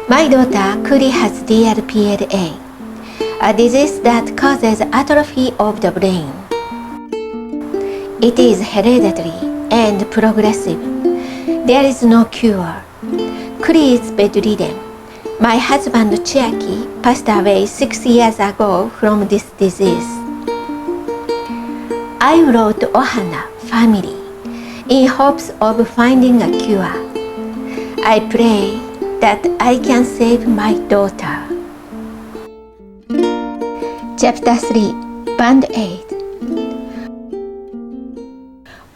My daughter Kuri has DRPLA, a disease that causes atrophy of the brain. It is hereditary and progressive. There is no cure. Kuri is bedridden. My husband Chiaki passed away 6 years ago from this disease. I wrote OHANA Family in hopes of finding a cure. I pray that I can save my daughter. Chapter 3, Band-Aid.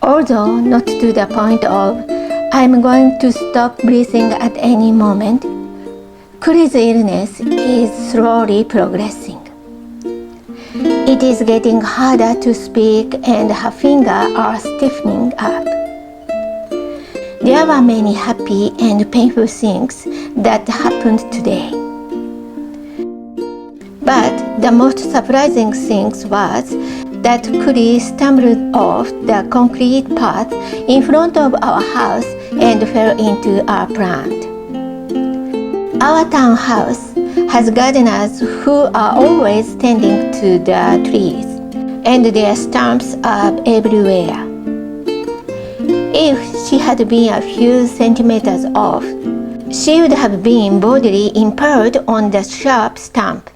Although not to the point of I'm going to stop breathing at any moment, Kuri's illness is slowly progressing. It is getting harder to speak and her fingers are stiffening up. There were many happy and painful things that happened today. But the most surprising thing was that Kuri stumbled off the concrete path in front of our house and fell into our plant. Our townhouse has gardeners who are always tending to the trees, and their stumps are everywhere. If she had been a few centimeters off, she would have been bodily impaired on the sharp stump,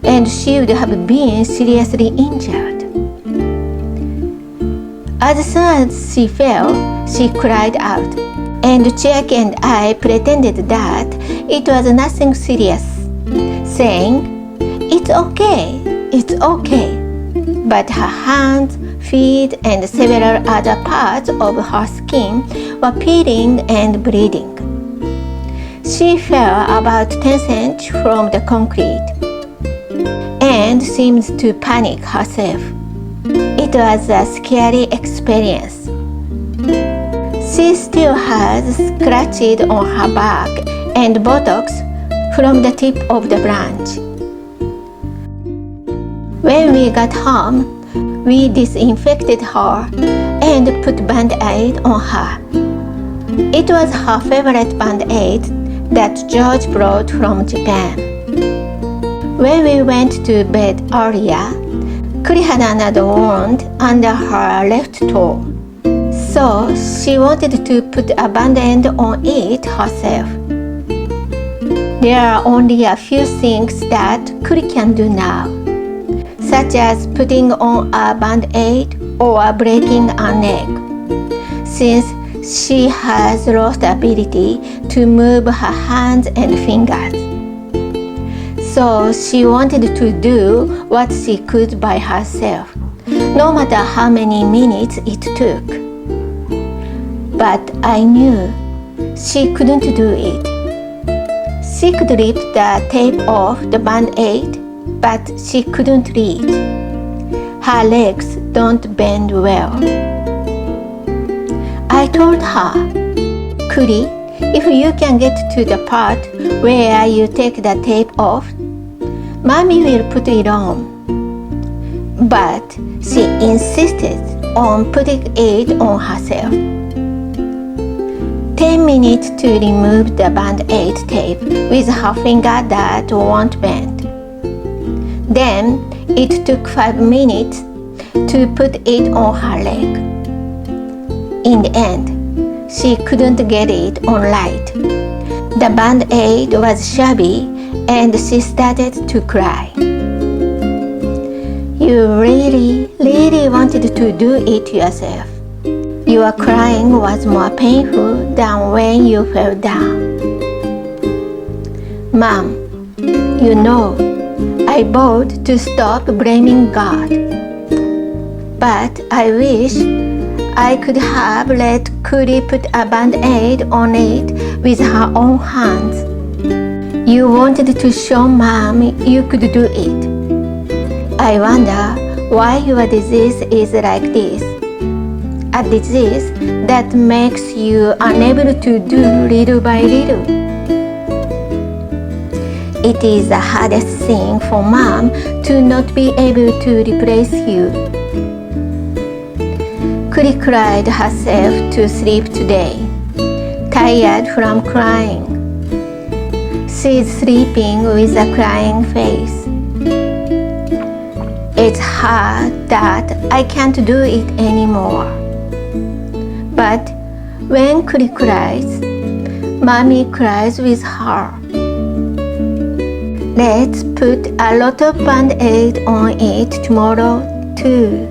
and she would have been seriously injured. As soon as she fell, she cried out, and Chiaki and I pretended that it was nothing serious, saying, "It's okay, it's okay." But her hands, feet, and several other parts of her skin were peeling and bleeding. She fell about 10 cents from the concrete and seemed to panic herself. It was a scary experience. She still has scratches on her back and buttocks from the tip of the branch. When we got home, we disinfected her and put Band-Aid on her. It was her favorite Band-Aid that George brought from Japan. When we went to bed earlier, Kuri had another wound under her left toe, so she wanted to put a Band-Aid on it herself. There are only a few things that Kuri can do now, such as putting on a Band-Aid or breaking a neck, since she has lost the ability to move her hands and fingers. So she wanted to do what she could by herself, no matter how many minutes it took. But I knew she couldn't do it. She could rip the tape off the Band-Aid, but she couldn't reach. Her legs don't bend well. I told her, "Kuri, if you can get to the part where you take the tape off, Mommy will put it on." But she insisted on putting it on herself. 10 minutes to remove the Band-Aid tape with her finger that won't bend. Then it took 5 minutes to put it on her leg. In the end, she couldn't get it on right. The Band-Aid was shabby and she started to cry. You really wanted to do it yourself. Your crying was more painful than when you fell down. Mom, you know, I vowed to stop blaming God. But I wish I could have let Kuri put a Band-Aid on it with her own hands. You wanted to show Mom you could do it. I wonder why your disease is like this. A disease that makes you unable to do little by little. It is the hardest thing for Mom to not be able to replace you. Kuri cried herself to sleep today, tired from crying. She's sleeping with a crying face. It's hard that I can't do it anymore. But when Kuri cries, Mommy cries with her. Let's put a lot of band-aid on it tomorrow too.